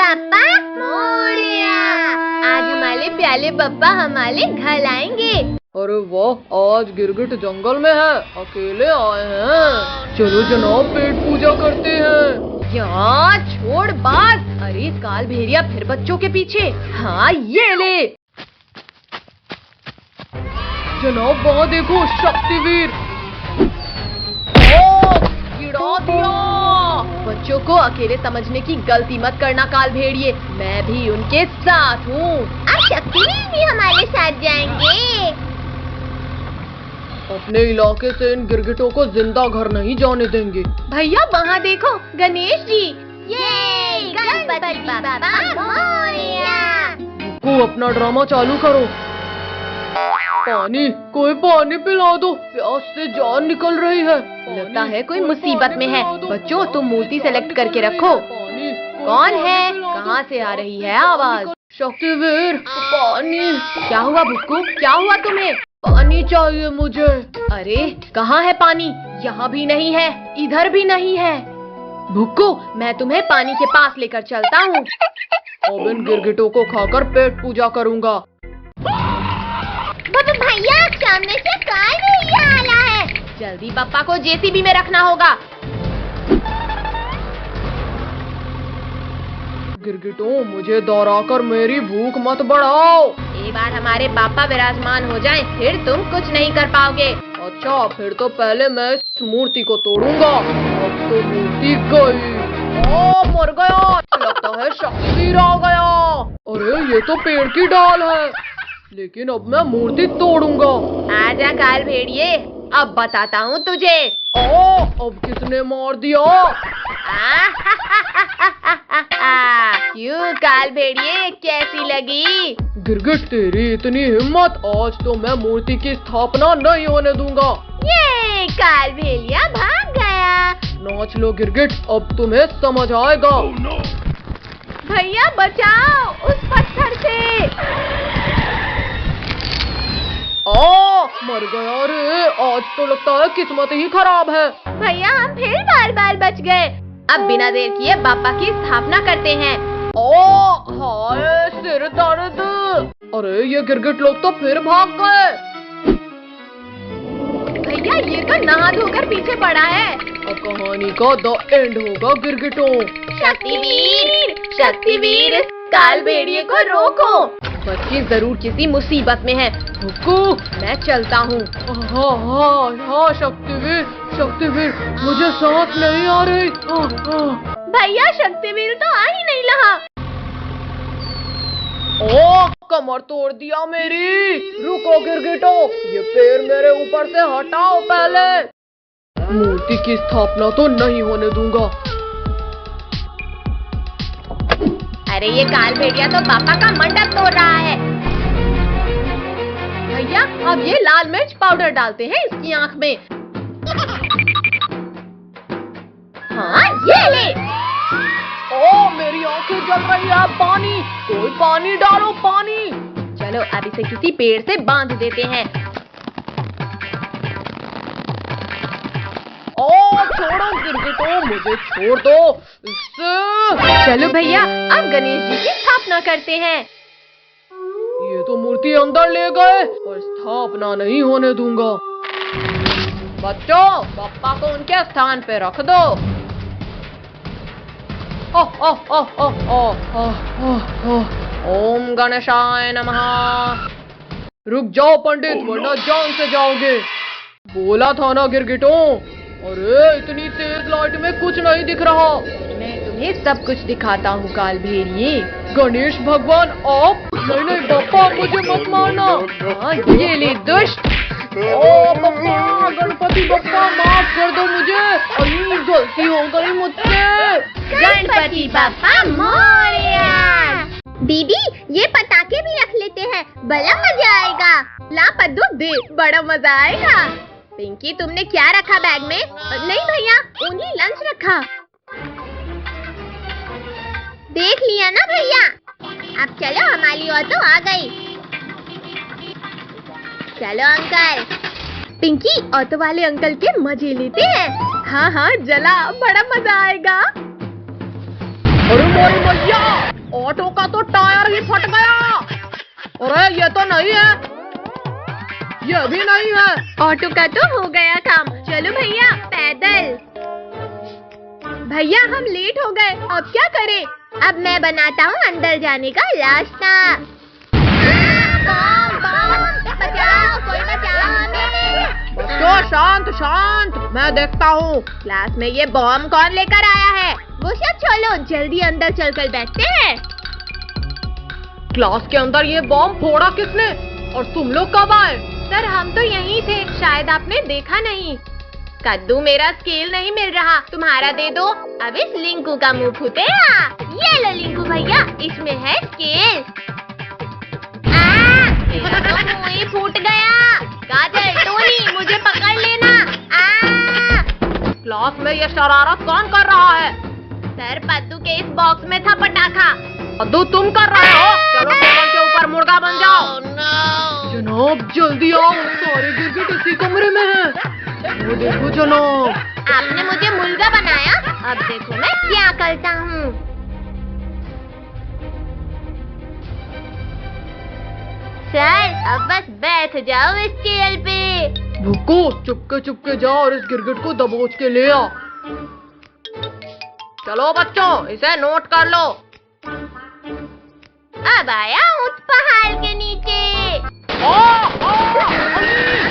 बापा मोरया। आज हमारे प्याले बप्पा हमारे घर आएंगे। अरे वाह, आज गिरगिट जंगल में है, अकेले आए हैं। चलो जनाब, पेट पूजा करते हैं। यार छोड़ बात। अरे काल भेड़िया फिर बच्चों के पीछे। हाँ ये ले। जनाब वहाँ देखो, शक्तिवीर। गिरा दिया। बच्चों को अकेले समझने की गलती मत करना काल भेड़िए, मैं भी उनके साथ हूँ। अब शक्तिवीर भी हमारे साथ जाएंगे। अपने इलाके से इन गिरगिटों को जिंदा घर नहीं जाने देंगे। भैया वहाँ देखो, गणेश जी। ये गणपति बाप्पा मोरया। को अपना ड्रामा चालू करो। पानी, कोई पानी पिला दो, प्यास से जान निकल रही है। लगता है कोई मुसीबत में है। बच्चों तुम मूर्ति सेलेक्ट करके रखो। कौन है? कहाँ से आ रही है आवाज? शक्तिवीर, पानी। क्या हुआ भुक्कू, क्या हुआ तुम्हें? पानी चाहिए मुझे। अरे कहाँ है पानी? यहाँ भी नहीं है, इधर भी नहीं है। भुक्कू मैं तुम्हें पानी के पास लेकर चलता हूँ। अब इन गिरगिटों को खाकर पेट पूजा करूँगा। भैया सामने से काल भेड़िया आ रहा है। जल्दी पप्पा को जेसीबी में रखना होगा। गिरगिटों, मुझे दौड़ाकर मेरी भूख मत बढ़ाओ। एक बार हमारे पापा विराजमान हो जाएं, फिर तुम कुछ नहीं कर पाओगे। अच्छा, फिर तो पहले मैं इस मूर्ति को तोड़ूंगा। अब तो मूर्ति गई। मर गया। लगता है शक्तिवीर आ गया। अरे ये तो पेड़ की डाल है, लेकिन अब मैं मूर्ति तोड़ूंगा। आजा काल भेड़िए, अब बताता हूँ तुझे। अब किसने मार दिया? क्यों काल भेड़िए, कैसी लगी? गिरगिट तेरी इतनी हिम्मत, आज तो मैं मूर्ति की स्थापना नहीं होने दूंगा। ये काल भेड़िया भाग गया। नाच लो गिरगिट, अब तुम्हें समझ आएगा। भैया बचाओ उस पत्थर से। मर गया रे। आज तो लगता है किस्मत ही खराब है। भैया हम फिर बार बच गए। अब बिना देर किए बाप्पा की स्थापना करते हैं। हाय सिर दर्द। अरे ये गिरगिट लोग तो फिर भाग गए। भैया ये तो नहा धोकर पीछे पड़ा है। अब कहानी का द एंड होगा गिरगिटों। शक्तिवीर, शक्तिवीर, काल भेड़िए को रोको। बच्ची जरूर किसी मुसीबत में है। भुक्कू मैं चलता हूँ। हाँ शक्तिवीर, शक्तिवीर, मुझे सांस नहीं आ रही। भैया शक्तिवीर तो आ ही नहीं रहा। कमर तोड़ दिया मेरी। रुको गिरगिटों, ये पैर मेरे ऊपर से हटाओ पहले। मूर्ति की स्थापना तो नहीं होने दूंगा। अरे ये काल भेड़िया तो पापा का मंडप तोड़ रहा है। भैया अब ये लाल मिर्च पाउडर डालते हैं इसकी आंख में। हाँ ये ले। मेरी आंखें जल रही है। पानी, कोई पानी डालो, पानी। चलो अब इसे किसी पेड़ से बांध देते हैं। छोड़ो गिरगिटों, मुझे छोड़ दो इससे। चलो भैया अब गणेश जी की स्थापना करते हैं। ये तो मूर्ति अंदर ले गए और स्थापना नहीं होने दूंगा। बच्चों, बप्पा को उनके स्थान पे रख दो। ओम गणेशाय नमः। रुक जाओ पंडित, वरना जान से जाओगे। बोला था ना गिरगिटों। अरे इतनी तेज लाइट में कुछ नहीं दिख रहा। मैं तुम्हें सब कुछ दिखाता हूँ काल भेड़िए। गणेश भगवान आप? नहीं बप्पा, मुझे मत मारना। ये ले दुष्ट। बप्पा, गणपति बप्पा माफ कर दो मुझे। गलती हो गई मुझसे। गणपति बप्पा मोरया। दीदी ये पटाखे भी रख लेते हैं, बड़ा मजा आएगा। ला पद्दू दे, बड़ा मजा आएगा। पिंकी तुमने क्या रखा बैग में? नहीं भैया, ओनली लंच रखा। देख लिया ना भैया। अब चलो हमारी ऑटो आ गई। चलो अंकल। पिंकी ऑटो वाले अंकल के मजे लेते हैं। हाँ चला, बड़ा मजा आएगा। अरे मोरी मैया, ऑटो का तो टायर ही फट गया। अरे ये तो नहीं है, ये भी नहीं है। ऑटो का तो हो गया काम। चलो भैया पैदल। भैया हम लेट हो गए, अब क्या करें? अब मैं बनाता हूँ अंदर जाने का रास्ता। बम, बम, बचाओ, कोई बचाओ हमें। बच्चों शांत शांत, मैं देखता हूँ। क्लास में ये बम कौन लेकर आया है? वो सब छोड़ो, जल्दी अंदर चलकर बैठते हैं। क्लास के अंदर ये बम फोड़ा किसने और तुम लोग कब आए? सर हम तो यहीं थे, शायद आपने देखा नहीं। कद्दू मेरा स्केल नहीं मिल रहा, तुम्हारा दे दो। अब इस लिंकू का मुंह फूटेगा। ये लो लिंकू भैया, इसमें है स्केल। मेरा तो मुंह ही फूट गया। काजल, टोनी, मुझे पकड़ लेना। क्लास में ये शरारत कौन कर रहा है? सर पद्दू के इस बॉक्स में था पटाखा। पद्दू तुम कर रहे हो? चलो टेबल के ऊपर मुर्गा बन जाओ। जनाब जल्दी आओ, सारे गिरगिट इसी कमरे में हैं। वो देखो जनाब। आपने मुझे मुर्गा बनाया, अब देखो मैं क्या करता हूँ। सर अब बस बैठ जाओ इस चेयर पे। भुक्को चुपके चुपके जाओ और इस गिरगिट को दबोच के ले आ। चलो बच्चों इसे नोट कर लो। अब आया उस पहाड़ के नीचे।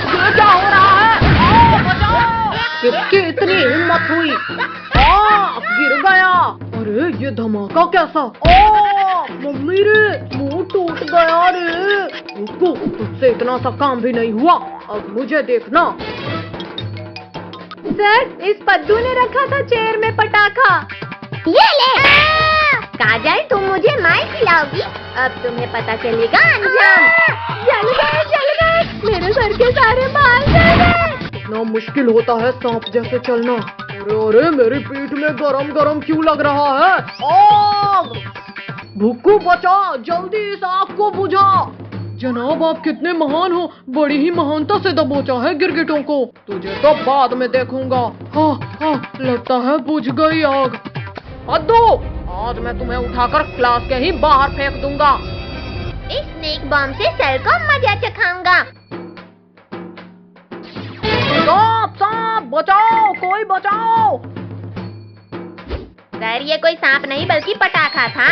ये क्या हो रहा है? बचाओ! किसकी इतनी हिम्मत हुई? गिर गया। अरे ये धमाका कैसा? मम्मी रे, मुंह टूट गया रे। रुको, तुझसे इतना सा काम भी नहीं हुआ, अब मुझे देखना। सर इस पद्दू ने रखा था चेयर में पटाखा। ये ले। काजल तुम मुझे मार खिलाओगी, अब तुम्हें पता चलेगा अंजाम। जल गए, मेरे सर के सारे बाल जल गए। इतना मुश्किल होता है सांप जैसे चलना। अरे अरे मेरी पीठ में गरम गरम क्यों लग रहा है? आग! भुक्कू बचा, जल्दी इस आग को बुझा। जनाब आप कितने महान हो, बड़ी ही महानता से दबोचा है गिरगिटों को। तुझे तो बाद में देखूंगा। हाँ, लगता है बुझ गई आग। पद्दू, आज मैं तुम्हें उठाकर क्लास के ही बाहर फेंक दूंगा। इस स्नेक बम से सर को मजा चखाऊंगा। सांप बचाओ, कोई बचाओ। सर ये कोई सांप नहीं बल्कि पटाखा था।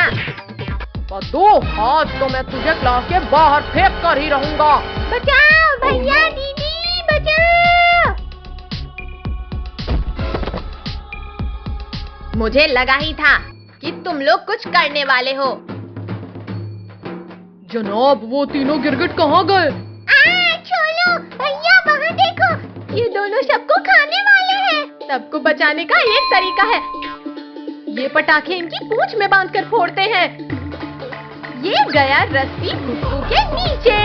पद्दू आज तो मैं तुझे क्लास के बाहर फेंक कर ही रहूंगा। बचाओ भैया, दीदी बचाओ। मुझे लगा ही था कि तुम लोग कुछ करने वाले हो। जनाब वो तीनों गिरगिट कहाँ गए? छोड़ो भैया, वहाँ देखो, ये दोनों सबको खाने वाले हैं। सबको बचाने का एक तरीका है, ये पटाखे इनकी पूंछ में बांधकर फोड़ते हैं। ये गया रस्सी भुक्कू के नीचे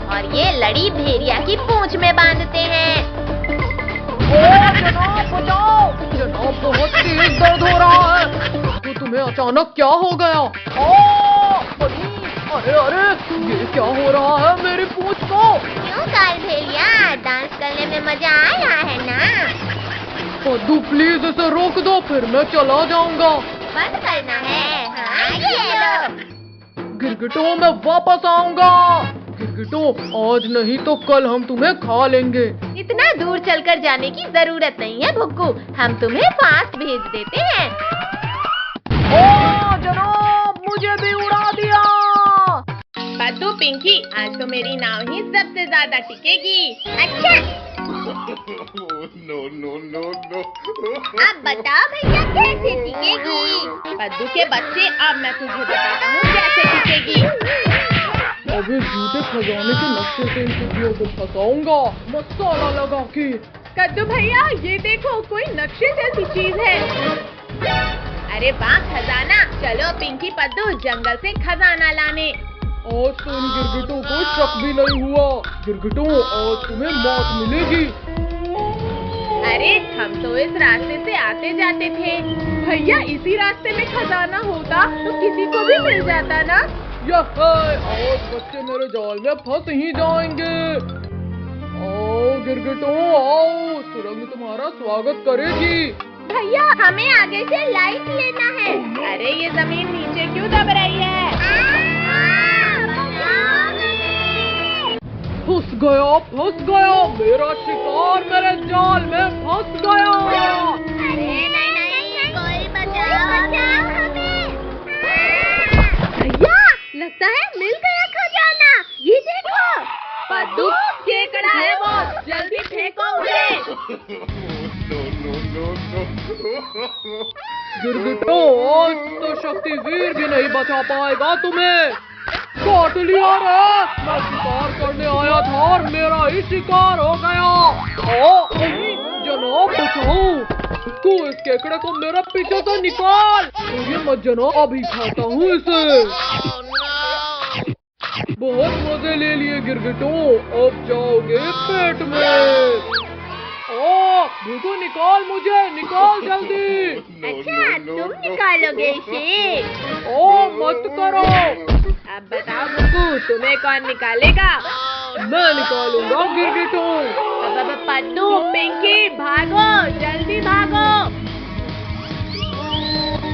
और ये लड़ी भेड़िया की पूंछ में बांधते हैं। जनाब बचाओ, जनाब बहुत तेज दर्द हो रहा है। तो तुम्हें अचानक क्या हो गया? अरे अरे ये क्या हो रहा है मेरी पूंछ को? क्यों काल भेड़िया, डांस करने में मजा आ रहा है ना? पद्दू प्लीज इसे रोक दो, फिर मैं चला जाऊंगा। बंद करना है। हाँ ये लो। गिरगिटों मैं वापस आऊंगा। गिरगिटों आज नहीं तो कल हम तुम्हें खा लेंगे। इतना दूर चलकर जाने की जरूरत नहीं है भुक्कू, हम तुम्हें फास्ट भेज देते हैं। जनाब मुझे भी उड़ा दिया। पद्दू पिंकी, आज तो मेरी नाव ही सबसे ज्यादा टिकेगी। अच्छा No. अब बताओ भैया कैसे टिकेगी? पद्दू के बच्चे, अब मैं तुझे बताता हूँ कैसे टिकेगी। अभी झूठे खजाने के नक्शे से इन कुटियों को फंसाऊंगा, मसाला लगा के। कद्दू भैया ये देखो, कोई नक्शे जैसी चीज है। अरे वाह खजाना, चलो पिंकी पद्दू जंगल से खजाना लाने। आज तो इन गिरगिटों को शक भी नहीं हुआ। गिरगिटों आज तुम्हें मौत मिलेगी। अरे हम तो इस रास्ते से आते जाते थे भैया, इसी रास्ते में खजाना होता तो किसी को भी मिल जाता ना। यह आज बच्चे मेरे जाल में फंस ही जाएंगे। आओ गिरगिटों आओ, सुरंग तुम्हारा स्वागत करेगी। भैया हमें आगे से लाइट लेना है। अरे ये जमीन नीचे क्यों दब रही है? फंस गया, मेरा शिकार मेरे जाल में फंस गया। अरे नहीं, कोई बचाओ हमें। भैया लगता है मिल गया खजाना, ये देखो। पद्दू केकड़ा है वो, जल्दी फेंको उसे। गिरगिटो, आज तो शक्तिवीर भी नहीं बचा पाएगा तुम्हें। काट लिया रे, मैं शिकार करने आया था और मेरा ही शिकार हो गया। जनाब बचाओ, तू इस केकड़े को मेरे पीछे से निकाल। ये मत जनाब, अभी खाता हूँ इसे। बहुत मजे ले लिए गिरगिटो, अब जाओगे पेट में। भूखो, निकाल मुझे, निकाल जल्दी। अच्छा तुम निकालोगे इसे? मत करो। अब बताओ बुक्कू, तुम्हें कौन निकालेगा? मैं निकालूंगा गिरगिटो। अब पद्दू, पिंकी भागो, जल्दी भागो।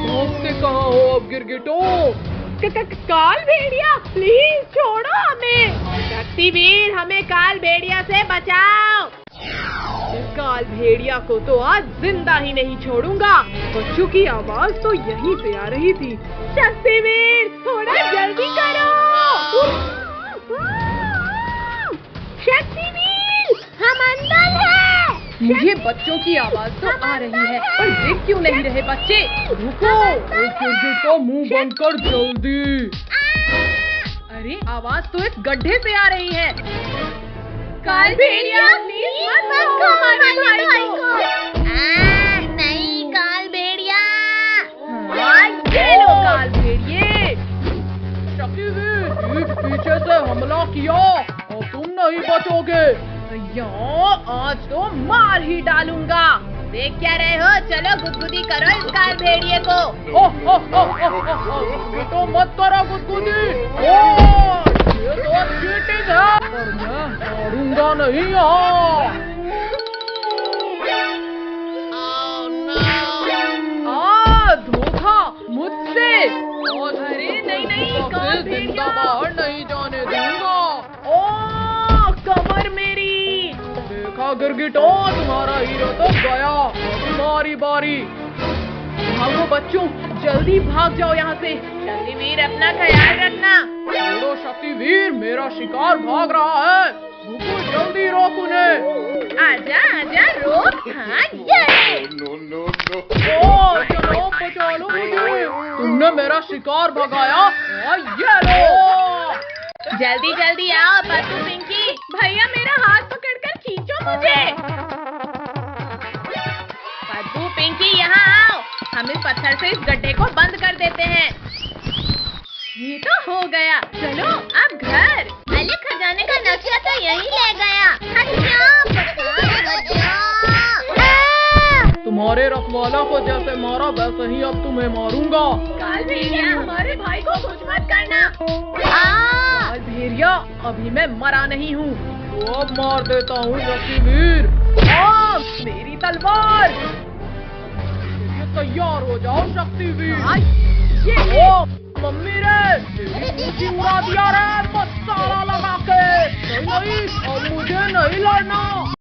भागते कहाँ हो अब गिरगिटो? काल भेड़िया, प्लीज छोड़ो हमें। शक्तिवीर, हमें काल भेड़िया से बचाओ। इस काल भेड़िया को तो आज जिंदा ही नहीं छोड़ूंगा। बच्चों की आवाज तो यहीं से आ रही थी। शक्तिवीर, थोड़ा जल्दी करो। शक्तिवीर, हम अंदर हैं। मुझे बच्चों की आवाज तो आ रही है, पर देख क्यों नहीं रहे बच्चे? रुको, गिरगिटो मुंह बंद कर जल्दी। अरे आवाज तो एक गड्ढे से आ रही है। काल भेड़िया, प्लीज मत खो हमारे भाई को। नहीं काल भेड़िया। ये लो काल भेड़िए। शक्तिवीर, पीछे से हमला किया और तुम नहीं बचोगे। आज तो मार ही डालूंगा। देख क्या रहे हो? चलो गुदगुदी करो इस काल भेड़िए को। तो मत करो गुदगुदी। ये तो चीटिंग है, पर मैं हारूंगा नहीं यहाँ। धोखा मुझसे। अरे नहीं, काल जिंदा बाहर नहीं जाने दूंगा। कमर मेरी। देखा गिरगिटो, तुम्हारा हीरो तो गया, तुम्हारी बारी। भागो बच्चों, जल्दी भाग जाओ यहाँ से। शक्तिवीर, अपना ख्याल रखना। छोड़ो शक्तिवीर, मेरा शिकार भाग रहा है। रुको, जल्दी रोक उन्हें। आजा रोक। हाँ ये। चलो बचा लो मुझे। तुमने मेरा शिकार भगाया। ये लो। जल्दी आओ पद्दू, पिंकी। भैया मेरा हाथ पकड़कर खींचो मुझे। पद्दू, पिंकी यहाँ आओ। हम इस पत्थर से इस गड्ढे को बंद कर देते हैं। ये तो हो गया। चलो अब घर। अरे खजाने का नक्शा तो यहीं ले गया। तुम्हारे रखवाला को जैसे मारा वैसे ही अब तुम्हें मारूंगा। काल भेड़िया, हमारे भाई को कुछ मत करना। काल भेड़िया, अभी मैं मरा नहीं हूँ, तो अब मार देता हूँ शक्तिवीर। मेरी तलवार। ये तैयार हो जाओ शक्तिवीर। मम्मी रे, तेरी उड़ा दिया रे मसाला लगा के। नहीं, अब मुझे नहीं लड़ना।